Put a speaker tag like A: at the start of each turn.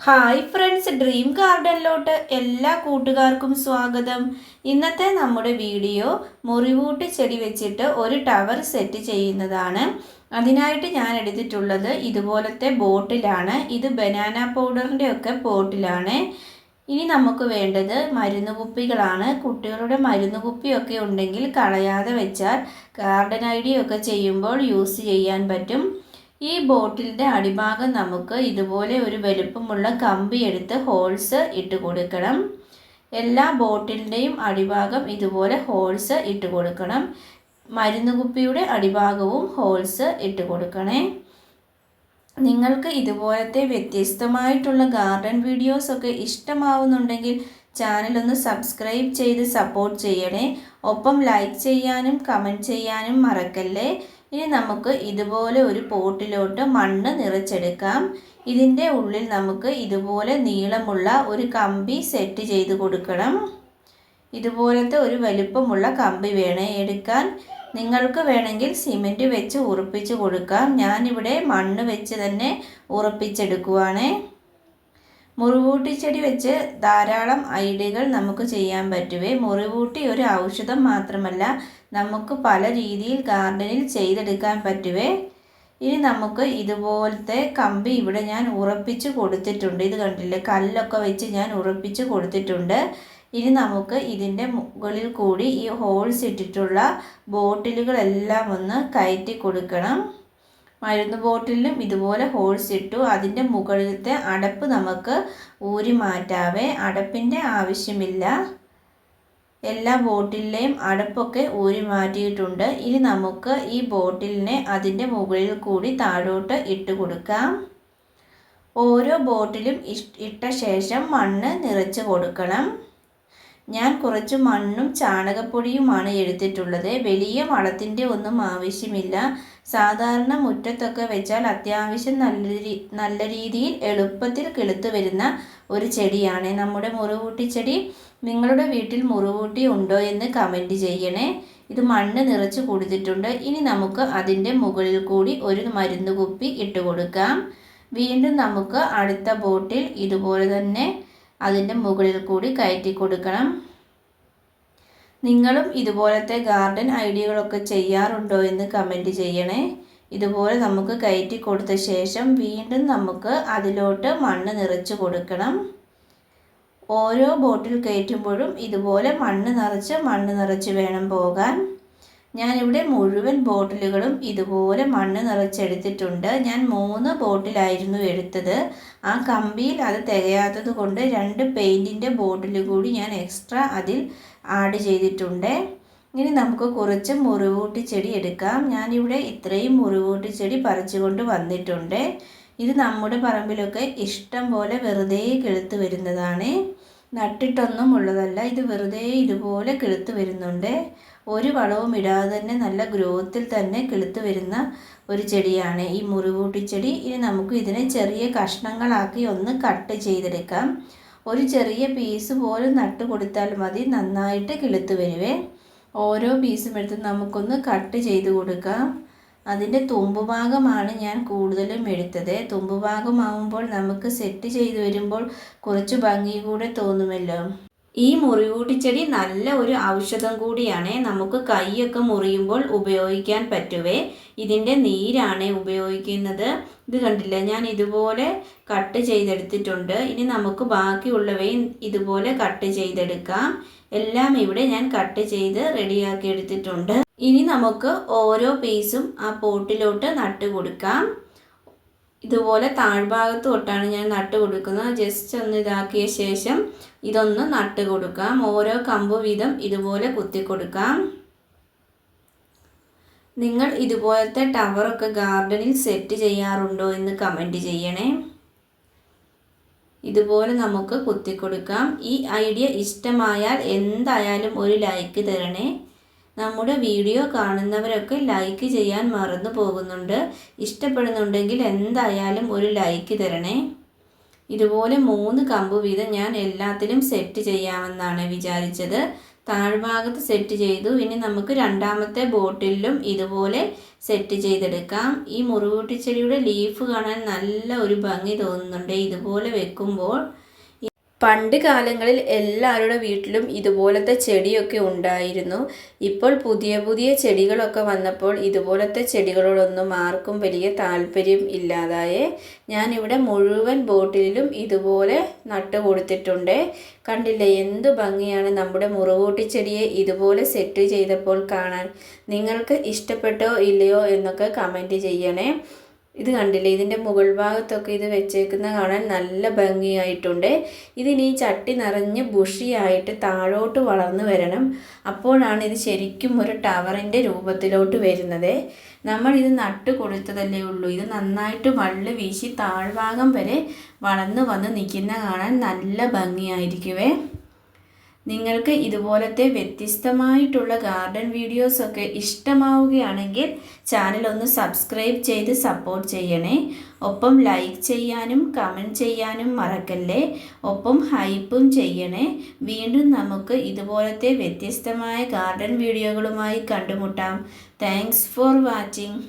A: Hi friends, dream ഗാർഡനിലോട്ട് എല്ലാ കൂട്ടുകാർക്കും സ്വാഗതം. ഇന്നത്തെ നമ്മുടെ വീഡിയോ മുറിവൂട്ടി ചെടി വെച്ചിട്ട് ഒരു ടവർ സെറ്റ് ചെയ്യുന്നതാണ്. അതിനായിട്ട് ഞാൻ എടുത്തിട്ടുള്ളത് ഇതുപോലത്തെ ബോട്ടിലാണ്. ഇത് ബനാന പൗഡറിൻ്റെ ഒക്കെ ബോട്ടിലാണ്. ഇനി നമുക്ക് വേണ്ടത് മരുന്ന് കുപ്പികളാണ്. കുട്ടികളുടെ മരുന്ന് കുപ്പിയൊക്കെ ഉണ്ടെങ്കിൽ കളയാതെ വെച്ചാൽ ഗാർഡൻ ഐഡിയ ഒക്കെ ചെയ്യുമ്പോൾ യൂസ് ചെയ്യാൻ പറ്റും. ഈ ബോട്ടിലിൻ്റെ അടിഭാഗം നമുക്ക് ഇതുപോലെ ഒരു വലുപ്പമുള്ള കമ്പി എടുത്ത് ഹോൾസ് ഇട്ട് കൊടുക്കണം. എല്ലാ ബോട്ടിലിൻ്റെയും അടിഭാഗം ഇതുപോലെ ഹോൾസ് ഇട്ട് കൊടുക്കണം. മരുന്ന് കുപ്പിയുടെ അടിഭാഗവും ഹോൾസ് ഇട്ട് കൊടുക്കണേ. നിങ്ങൾക്ക് ഇതുപോലത്തെ വ്യത്യസ്തമായിട്ടുള്ള ഗാർഡൻ വീഡിയോസൊക്കെ ഇഷ്ടമാവുന്നുണ്ടെങ്കിൽ ചാനലൊന്ന് സബ്സ്ക്രൈബ് ചെയ്ത് സപ്പോർട്ട് ചെയ്യണേ. ഒപ്പം ലൈക്ക് ചെയ്യാനും കമൻറ്റ് ചെയ്യാനും മറക്കല്ലേ. ഇനി നമുക്ക് ഇതുപോലെ ഒരു പോട്ടിലോട്ട് മണ്ണ് നിറച്ചെടുക്കാം. ഇതിൻ്റെ ഉള്ളിൽ നമുക്ക് ഇതുപോലെ നീളമുള്ള ഒരു കമ്പി സെറ്റ് ചെയ്ത് കൊടുക്കണം. ഇതുപോലത്തെ ഒരു വലുപ്പമുള്ള കമ്പി വേണേ എടുക്കാൻ. നിങ്ങൾക്ക് വേണമെങ്കിൽ സിമെൻറ്റ് വെച്ച് ഉറപ്പിച്ച് കൊടുക്കാം. ഞാനിവിടെ മണ്ണ് വെച്ച് തന്നെ ഉറപ്പിച്ചെടുക്കുവാണേ. മുറിവൂട്ടി ചെടി വെച്ച് ധാരാളം ഐഡിയകൾ നമുക്ക് ചെയ്യാൻ പറ്റുവേ. മുറിവൂട്ടി ഒരു ഔഷധം മാത്രമല്ല, നമുക്ക് പല രീതിയിൽ ഗാർഡനിൽ ചെയ്തെടുക്കാൻ പറ്റുവേ. ഇനി നമുക്ക് ഇതുപോലത്തെ കമ്പി ഇവിടെ ഞാൻ ഉറപ്പിച്ച് കൊടുത്തിട്ടുണ്ട്. ഇത് കണ്ടില്ലേ, കല്ലൊക്കെ വെച്ച് ഞാൻ ഉറപ്പിച്ച് കൊടുത്തിട്ടുണ്ട്. ഇനി നമുക്ക് ഇതിൻ്റെ മുകളിൽ കൂടി ഈ ഹോൾസ് ഇട്ടിട്ടുള്ള ബോട്ടിലുകളെല്ലാം ഒന്ന് കയറ്റി കൊടുക്കണം. മരുന്ന് ബോട്ടിലും ഇതുപോലെ ഹോൾസ് ഇട്ടു. അതിൻ്റെ മുകളിലത്തെ അടപ്പ് നമുക്ക് ഊരി മാറ്റാവേ. അടപ്പിൻ്റെ ആവശ്യമില്ല. എല്ലാ ബോട്ടിലിലെയും അടപ്പൊക്കെ ഊരി മാറ്റിയിട്ടുണ്ട്. ഇനി നമുക്ക് ഈ ബോട്ടിലിനെ അതിൻ്റെ മുകളിൽ കൂടി താഴോട്ട് ഇട്ട് കൊടുക്കാം. ഓരോ ബോട്ടിലും ഇട്ട ശേഷം മണ്ണ് നിറച്ച് കൊടുക്കണം. ഞാൻ കുറച്ച് മണ്ണും ചാണകപ്പൊടിയുമാണ് എടുത്തിട്ടുള്ളത്. വലിയ വളത്തിൻ്റെ ഒന്നും ആവശ്യമില്ല. സാധാരണ മുറ്റത്തൊക്കെ വെച്ചാൽ അത്യാവശ്യം നല്ല രീതിയിൽ എളുപ്പത്തിൽ കിളുത്ത് വരുന്ന ഒരു ചെടിയാണ് നമ്മുടെ മുറിവൂട്ടി ചെടി. നിങ്ങളുടെ വീട്ടിൽ മുറിവൂട്ടി ഉണ്ടോ എന്ന് കമൻറ്റ് ചെയ്യണേ. ഇത് മണ്ണ് നിറച്ച് കൊടുത്തിട്ടുണ്ട്. ഇനി നമുക്ക് അതിൻ്റെ മുകളിൽ കൂടി ഒരു മരുന്ന് കുപ്പി ഇട്ട് കൊടുക്കാം. വീണ്ടും നമുക്ക് അടുത്ത ബോട്ടിൽ ഇതുപോലെ തന്നെ അതിൻ്റെ മുകളിൽ കൂടി കയറ്റി കൊടുക്കണം. നിങ്ങളും ഇതുപോലത്തെ ഗാർഡൻ ഐഡിയകളൊക്കെ ചെയ്യാറുണ്ടോ എന്ന് കമൻറ്റ് ചെയ്യണേ. ഇതുപോലെ നമുക്ക് കയറ്റി കൊടുത്ത ശേഷം വീണ്ടും നമുക്ക് അതിലോട്ട് മണ്ണ് നിറച്ച് കൊടുക്കണം. ഓരോ ബോട്ടിൽ കയറ്റുമ്പോഴും ഇതുപോലെ മണ്ണ് നിറച്ച് വേണം പോകാൻ. ഞാനിവിടെ മുഴുവൻ ബോട്ടിലുകളും ഇതുപോലെ മണ്ണ് നിറച്ചെടുത്തിട്ടുണ്ട്. ഞാൻ 3 ബോട്ടിലായിരുന്നു എടുത്തത്. ആ കമ്പിയിൽ അത് തികയാത്തത് കൊണ്ട് 2 പെയിൻറ്റിൻ്റെ ബോട്ടിൽ കൂടി ഞാൻ എക്സ്ട്രാ അതിൽ ആഡ് ചെയ്തിട്ടുണ്ട്. ഇനി നമുക്ക് കുറച്ച് മുറിവൂട്ടി ചെടി എടുക്കാം. ഞാനിവിടെ ഇത്രയും മുറിവൂട്ടി ചെടി പറിച്ചുകൊണ്ട് വന്നിട്ടുണ്ട്. ഇത് നമ്മുടെ പറമ്പിലൊക്കെ ഇഷ്ടം പോലെ വെറുതെ കിളുത്ത് വരുന്നതാണ്. നട്ടിട്ടൊന്നും ഉള്ളതല്ല. ഇത് വെറുതെ ഇതുപോലെ കിളുത്ത് വരുന്നുണ്ട്. ഒരു വളവും ഇടാതെ തന്നെ നല്ല ഗ്രോത്തിൽ തന്നെ കിളുത്ത് വരുന്ന ഒരു ചെടിയാണ് ഈ മുറിവൂട്ടി ചെടി. ഇനി നമുക്ക് ഇതിനെ ചെറിയ കഷ്ണങ്ങളാക്കി ഒന്ന് കട്ട് ചെയ്തെടുക്കാം. ഒരു ചെറിയ പീസ് പോലും നട്ട് കൊടുത്താൽ മതി, നന്നായിട്ട് കിളുത്ത് വരുവേ. ഓരോ പീസും എടുത്ത് നമുക്കൊന്ന് കട്ട് ചെയ്ത് കൊടുക്കാം. അതിൻ്റെ തുമ്പുഭാഗമാണ് ഞാൻ കൂടുതലും എടുത്തത്. തുമ്പുഭാഗമാകുമ്പോൾ നമുക്ക് സെറ്റ് ചെയ്ത് വരുമ്പോൾ കുറച്ച് ഭംഗി കൂടെ തോന്നുമല്ലോ. ഈ മുറിവൂട്ടി ചെടി നല്ല ഒരു ഔഷധം കൂടിയാണ്. നമുക്ക് കൈയൊക്കെ മുറിയുമ്പോൾ ഉപയോഗിക്കാൻ പറ്റുവേ. ഇതിൻ്റെ നീരാണ് ഉപയോഗിക്കുന്നത്. ഇത് കണ്ടില്ല, ഞാൻ ഇതുപോലെ കട്ട് ചെയ്തെടുത്തിട്ടുണ്ട്. ഇനി നമുക്ക് ബാക്കിയുള്ളവയും ഇതുപോലെ കട്ട് ചെയ്തെടുക്കാം. എല്ലാം ഇവിടെ ഞാൻ കട്ട് ചെയ്ത് റെഡിയാക്കി എടുത്തിട്ടുണ്ട്. ഇനി നമുക്ക് ഓരോ പീസും ആ പോട്ടിലോട്ട് നട്ട് കൊടുക്കാം. ഇതുപോലെ താഴ്ഭാഗത്ത് തൊട്ടാണ് ഞാൻ നട്ട് കൊടുക്കുന്നത്. ജസ്റ്റ് ഒന്ന് ഇതാക്കിയ ശേഷം ഇതൊന്ന് നട്ട് കൊടുക്കാം. ഓരോ കമ്പ് വീതം ഇതുപോലെ കുത്തി കൊടുക്കാം. നിങ്ങൾ ഇതുപോലത്തെ ടവറൊക്കെ ഗാർഡനിൽ സെറ്റ് ചെയ്യാറുണ്ടോ എന്ന് കമൻറ്റ് ചെയ്യണേ. ഇതുപോലെ നമുക്ക് കുത്തി കൊടുക്കാം. ഈ ഐഡിയ ഇഷ്ടമായാൽ എന്തായാലും ഒരു ലൈക്ക് തരണേ. നമ്മുടെ വീഡിയോ കാണുന്നവരൊക്കെ ലൈക്ക് ചെയ്യാൻ മറന്നു പോകുന്നുണ്ട്. ഇഷ്ടപ്പെടുന്നുണ്ടെങ്കിൽ എന്തായാലും ഒരു ലൈക്ക് തരണേ. ഇതുപോലെ 3 കമ്പ് വീതം ഞാൻ എല്ലാത്തിലും സെറ്റ് ചെയ്യാമെന്നാണ് വിചാരിച്ചത്. താഴ്ഭാഗത്ത് സെറ്റ് ചെയ്തു. ഇനി നമുക്ക് രണ്ടാമത്തെ ബോട്ടിലും ഇതുപോലെ സെറ്റ് ചെയ്തെടുക്കാം. ഈ മുറികൂട്ടിച്ചെടിയുടെ ലീഫ് കാണാൻ നല്ല ഒരു ഭംഗി തോന്നുന്നുണ്ട് ഇതുപോലെ വെക്കുമ്പോൾ. പണ്ട് കാലങ്ങളിൽ എല്ലാവരുടെ വീട്ടിലും ഇതുപോലത്തെ ചെടിയൊക്കെ ഉണ്ടായിരുന്നു. ഇപ്പോൾ പുതിയ പുതിയ ചെടികളൊക്കെ വന്നപ്പോൾ ഇതുപോലത്തെ ചെടികളോടൊന്നും ആർക്കും വലിയ താല്പര്യം ഇല്ലാതായേ. ഞാനിവിടെ മുഴുവൻ ബോട്ടിലും ഇതുപോലെ നട്ട് കൊടുത്തിട്ടുണ്ട്. കണ്ടില്ലേ എന്തു ഭംഗിയാണ് നമ്മുടെ മുറികൂട്ടിച്ചെടിയെ ഇതുപോലെ സെറ്റ് ചെയ്തപ്പോൾ കാണാൻ. നിങ്ങൾക്ക് ഇഷ്ടപ്പെട്ടോ ഇല്ലയോ എന്നൊക്കെ കമൻറ്റ് ചെയ്യണേ. ഇത് കണ്ടില്ലേ, ഇതിൻ്റെ മുകൾ ഭാഗത്തൊക്കെ ഇത് വെച്ചേക്കുന്ന കാണാൻ നല്ല ഭംഗിയായിട്ടുണ്ട്. ഇതിനി ചട്ടി നിറഞ്ഞ് ബുഷിയായിട്ട് താഴോട്ട് വളർന്നു വരണം. അപ്പോഴാണ് ഇത് ശരിക്കും ഒരു ടവറിൻ്റെ രൂപത്തിലോട്ട് വരുന്നത്. നമ്മളിത് നട്ട് കൊടുത്തതല്ലേ ഉള്ളൂ. ഇത് നന്നായിട്ട് വള്ളി വീശി താഴ്ഭാഗം വരെ വളർന്നു വന്ന് നിൽക്കുന്ന കാണാൻ നല്ല ഭംഗിയായിരിക്കുവേ. നിങ്ങൾക്ക് ഇതുപോലത്തെ വ്യത്യസ്തമായിട്ടുള്ള ഗാർഡൻ വീഡിയോസൊക്കെ ഇഷ്ടമാവുകയാണെങ്കിൽ ചാനൽ ഒന്ന് സബ്സ്ക്രൈബ് ചെയ്ത് സപ്പോർട്ട് ചെയ്യണേ. ഒപ്പം ലൈക്ക് ചെയ്യാനും കമൻറ്റ് ചെയ്യാനും മറക്കല്ലേ. ഒപ്പം ഹൈപ്പും ചെയ്യണേ. വീണ്ടും നമുക്ക് ഇതുപോലത്തെ വ്യത്യസ്തമായ ഗാർഡൻ വീഡിയോകളുമായി കണ്ടുമുട്ടാം. Thanks for watching.